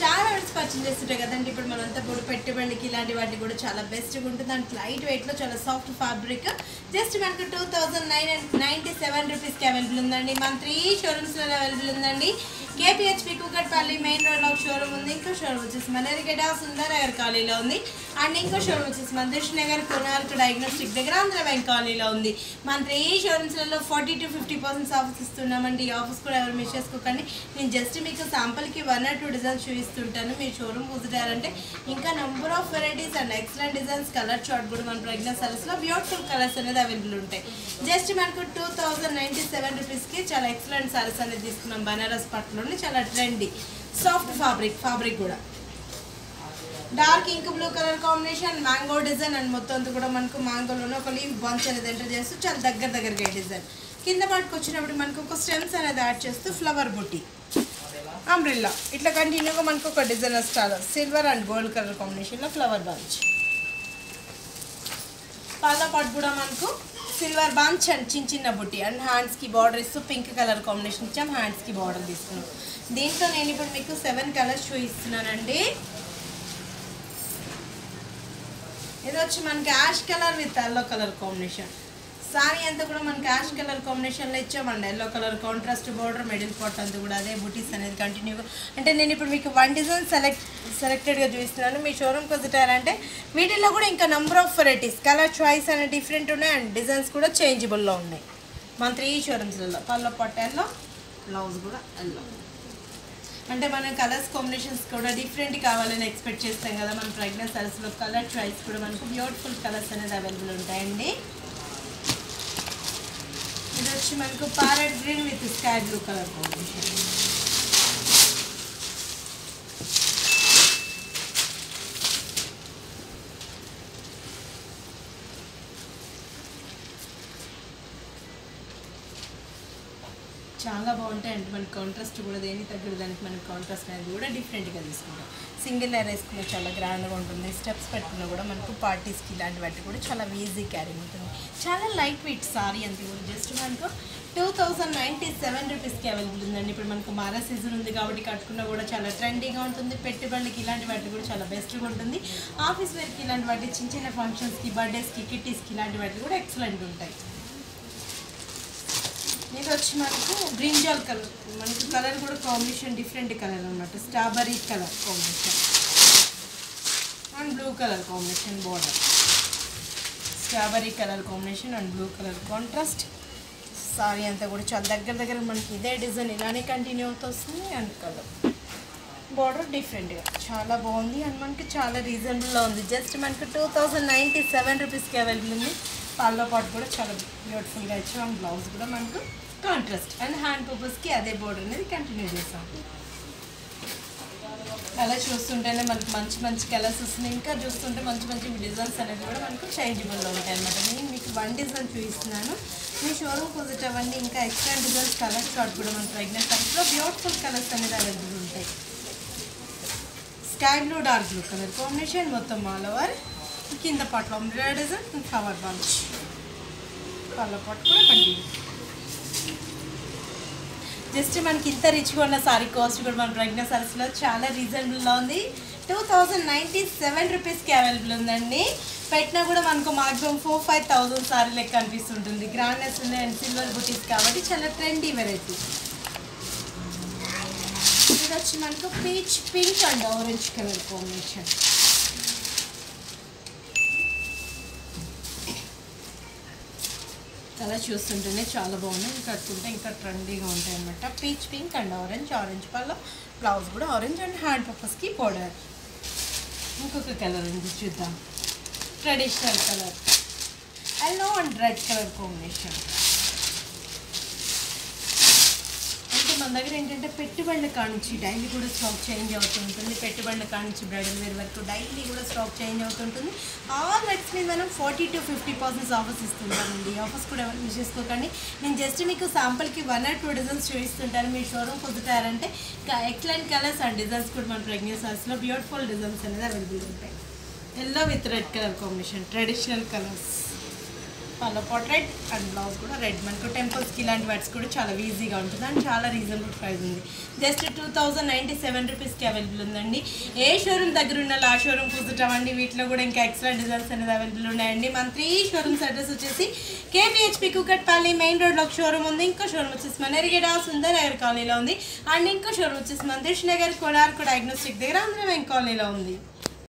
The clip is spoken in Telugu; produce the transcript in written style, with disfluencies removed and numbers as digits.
చాలా వర్డ్స్ పర్చేజ్ చేస్తుంటాయి కదండి. ఇప్పుడు మనంతా కూడా పెట్టుబడికి ఇలాంటి వాటికి కూడా చాలా బెస్ట్గా ఉంటుంది. అండ్ లైట్ వెయిట్లో చాలా సాఫ్ట్ ఫ్యాబ్రిక్. జస్ట్ మనకు 2997 రూపీస్కి అవైలబుల్ ఉందండి. మన 3 షోరూమ్స్లో అవైలబుల్ ఉందండి. కేపీహెచ్పి కూకట్పల్లి మెయిన్ రోడ్లో ఒక షోరూమ్ ఉంది. ఇంకో షోరూమ్ వచ్చేసి మనేరిగడ్డ సుందరనగర్ కాలనీలో ఉంది. అండ్ ఇంకో షోరూమ్ వచ్చేసి మందిష్ నగర్ కొనార్క్ డయాగ్నోస్టిక్ దగ్గర ఆంధ్ర బ్యాంక్ కాలనీలో ఉంది. మన 3 షోరూమ్స్లలో 40 to 50% ఆఫర్స్ ఇస్తున్నామండి. ఈ ఆఫర్స్ కూడా ఎవరు మిస్ చేసుకోకండి. నేను జస్ట్ మీకు శాంపుల్కి 1 or 2 డిజైన్స్ చూపిస్తుంటాను. మీరు షోరూమ్ విజిటారంటే ఇంకా number of varieties and excellent designs colour chart కూడా మన ప్రజ్ఞా సారీస్లో బ్యూటిఫుల్ కలర్స్ అనేది అవైలబుల్ ఉంటాయి. జస్ట్ మనకు 2097 రూపీస్కి చాలా ఎక్సలెంట్ సారీస్ అనేది తీసుకున్నాం. బనారస్ పట్టులోని చాలా ట్రెండీ సాఫ్ట్ ఫ్యాబ్రిక్ కూడా dark ink blue colour combination mango design and మొత్తం అంతా కూడా మనకు మ్యాంగోలోనే ఒక లీవ్ బంచ్ అనేది ఎంటర్ చేస్తూ చాలా దగ్గరగా డిజైన్ కింద పాటుకు వచ్చినప్పుడు మనకు ఒక స్టెమ్స్ అనేది యాడ్ చేస్తూ ఫ్లవర్ బుట్టి అంబ్రిల్లా ఇట్లా కంటిన్యూగా మనకు ఒక designer star silver and gold colour కాంబినేషన్లో ఫ్లవర్ బంచ్ పాల పాటు కూడా మనకు సిల్వర్ బంచ్ అండ్ చిన్న బుట్టి అండ్ హ్యాండ్స్కి బార్డర్ ఇస్తూ పింక్ కలర్ కాంబినేషన్ ఇచ్చాం. హ్యాండ్స్కి బార్డర్ తీసుకున్నాం. దీంట్లో నేను ఇప్పుడు మీకు 7 కలర్స్ చూపిస్తున్నానండి. ఇది వచ్చి మనకి ash colour with yellow colour combination. Sari అంతా కూడా మనకి యాష్ కలర్ కాంబినేషన్లో ఇచ్చామండి. Yellow colour contrast border middle part అంతా కూడా అదే బుటీస్ అనేది కంటిన్యూగా అంటే నేను ఇప్పుడు మీకు 1 డిజైన్ సెలెక్టెడ్గా చూపిస్తున్నాను. మీ షోరూమ్కి విజిటారంటే వీటిల్లో కూడా ఇంకా number of varieties colour choice అనేది డిఫరెంట్ ఉన్నాయి అండ్ డిజైన్స్ కూడా చేంజబుల్లో ఉన్నాయి. మన 3 షోరూమ్స్లలో పల్లో పాటు ఎల్లో బ్లౌజ్ కూడా ఎల్లో అంటే మనం కలర్స్ కాంబినేషన్స్ కూడా డిఫరెంట్ కావాలని ఎక్స్పెక్ట్ చేస్తాం కదా. మన ప్రజ్ఞా సారీస్లో కలర్ చాయిస్ కూడా మనకు బ్యూటిఫుల్ కలర్స్ అనేది అవైలబుల్ ఉంటాయండి. ఇది వచ్చి మనకు parrot green with sky blue colour combination. చాలా బాగుంటాయండి. మనకి కాంట్రాస్ట్ కూడా దేని తగ్గదు దానికి మనకి కాంట్రాస్ట్ అనేది కూడా డిఫరెంట్గా తీసుకుంటాం. సింగిల్ లేయర్ వేసుకున్న చాలా గ్రాండ్గా ఉంటుంది. స్టెప్స్ పెట్టుకున్నా కూడా మనకు పార్టీస్కి ఇలాంటి వాటి కూడా చాలా ఈజీ క్యారింగ్ ఉంటుంది. చాలా లైట్ వెయిట్ సారీ అంతే కూడా జస్ట్ మనకు 2097 రూపీస్కి అవైలబుల్ ఉందండి. ఇప్పుడు మనకు మారా సీజన్ ఉంది కాబట్టి కట్టుకున్నా కూడా చాలా ట్రెండీగా ఉంటుంది. పెట్టుబడికి ఇలాంటి వాటి కూడా చాలా బెస్ట్గా ఉంటుంది. ఆఫీస్ వేర్కి ఇలాంటి వాటి చిన్న ఫంక్షన్స్కి బర్త్డేస్కి కిట్టీస్కి ఇలాంటి వాటి కూడా ఎక్సలెంట్ ఉంటాయి. ఇది వచ్చి మనకు బ్రింజాల్ కలర్ మనకి కలర్ కూడా కాంబినేషన్ డిఫరెంట్ కలర్ అన్నమాట. Strawberry colour combination and blue colour combination border strawberry colour combination and blue colour contrast. Sorry అంతా కూడా చాలా దగ్గర మనకి ఇదే డిజైన్ ఇలానే కంటిన్యూ అవుతూ వస్తుంది. అండ్ కలర్ బార్డర్ డిఫరెంట్గా చాలా బాగుంది అండ్ మనకి చాలా రీజనబుల్లో ఉంది. జస్ట్ మనకు 2097 రూపీస్కి అవైలబుల్ ఉంది. పాల్లో పాటు కూడా చాలా బ్యూటిఫుల్గా ఇచ్చాం. అండ్ బ్లౌజ్ కూడా మనకు కాంట్రాస్ట్ అండ్ హ్యాండ్ పర్పస్కి అదే బోర్డర్ అనేది కంటిన్యూ చేస్తాం. అలా చూస్తుంటేనే మనకు మంచి కలర్స్ వస్తున్నాయి. ఇంకా చూస్తుంటే మంచి డిజైన్స్ అనేది కూడా మనకు చేంజబుల్లో ఉంటాయి అన్నమాట. నేను మీకు 1 డిజైన్ చూపిస్తున్నాను. మీ షోరూమ్ విజిట్ అవ్వండి. ఇంకా ఎక్స్ట్రా డిజైన్స్ కలర్ చార్ట్ కూడా మన ప్రజ్ఞా సారీస్లో బ్యూటిఫుల్ కలర్స్ అనేది అవైలబుల్ ఉంటాయి. Sky blue dark blue colour combination మొత్తం ఆల్ ఓవర్ కింద పాటలో అంబ్రెల్లా డిజైన్ ఫ్లవర్ బంచ్ పళ్ళ పాటు కూడా కంటిన్యూ. జస్ట్ మనకి ఇంత రిచ్గా ఉన్న సారీ కాస్ట్ కూడా మన ప్రజ్ఞా సారీస్లో చాలా రీజనబుల్లో ఉంది. 2097 రూపీస్కి అవైలబుల్ ఉందండి. పెట్టినా కూడా మనకు మాక్సిమం 4-5,000 సారీ లెక్క అనిపిస్తుంటుంది. గ్రాండ్నెస్ ఉంది అండ్ సిల్వర్ బుటీస్ కాబట్టి చాలా ట్రెండీ వెరైటీ. ఇది వచ్చి మనకు peach pink and orange colour combination. అలా చూస్తుంటేనే చాలా బాగున్నాయి. కట్టుకుంటే ఇంకా ట్రెండీగా ఉంటాయి అన్నమాట. పీచ్ పింక్ అండ్ ఆరెంజ్ పళ్ళ బ్లౌజ్ కూడా ఆరెంజ్ అండ్ హ్యాండ్ పర్పస్కి బోర్డర్. ఇంకొక కలర్ ఉంది చూద్దాం. Traditional colour yellow and red colour combination. అంటే మన దగ్గర ఏంటంటే పెట్టుబడుల కానించి డైలీ కూడా స్టాక్ చేంజ్ అవుతుంటుంది. పెట్టుబడుల కానించి బ్రైడల్ వేర్ వరకు డైలీ కూడా స్టాక్ చేంజ్ అవుతుంటుంది. ఆల్ రెట్స్ మీద మనం 40 to 50% ఆఫర్స్ ఇస్తుంటామండి. ఆఫర్స్ కూడా ఎవరు మిస్ చేసుకోకండి. నేను జస్ట్ మీకు శాంపుల్కి 1 or 2 డిజైన్స్ చూపిస్తుంటాను. మీ షోరూమ్ పొందుతారంటే ఎక్సలెంట్ కలర్స్ అండ్ డిజైన్స్ కూడా మన ప్రజ్ఞా సారీస్లో బ్యూటిఫుల్ డిజైన్స్ అనేది అవైలబుల్ ఉంటాయి. Yellow with red colour combination traditional colours. Pallu portrait and blouse కూడా రెడ్. మనకు టెంపుల్స్కి ఇలాంటి వాట్స్ కూడా చాలా ఈజీగా ఉంటుంది అండ్ చాలా రీజనబుల్ ప్రైస్ ఉంది. జస్ట్ 2097 రూపీస్కి అవైలబుల్ ఉందండి. ఏ షోరూమ్ దగ్గర ఉన్న ఆ షోరూమ్ విజిట్ అవ్వండి. వీటిలో కూడా ఇంకా ఎక్స్ట్రా డిజైన్స్ అనేది అవైలబుల్ ఉన్నాయండి. మన 3 షోరూమ్స్ అడ్రస్ వచ్చేసి కేపీహెచ్పి కూకట్పల్లి మెయిన్ రోడ్లో ఒక షోరూమ్ ఉంది. ఇంకో షోరూమ్ వచ్చేసి మన ఎరిగేడ సుందర్ నగర్ కాలనీలో ఉంది. అండ్ ఇంకో షోరూమ్ వచ్చేసి మన దిల్షుక్ నగర్ కోనార్క్ డయాగ్నోస్టిక్ దగ్గర ఆంధ్ర బ్యాంక్ కాలనీలో ఉంది.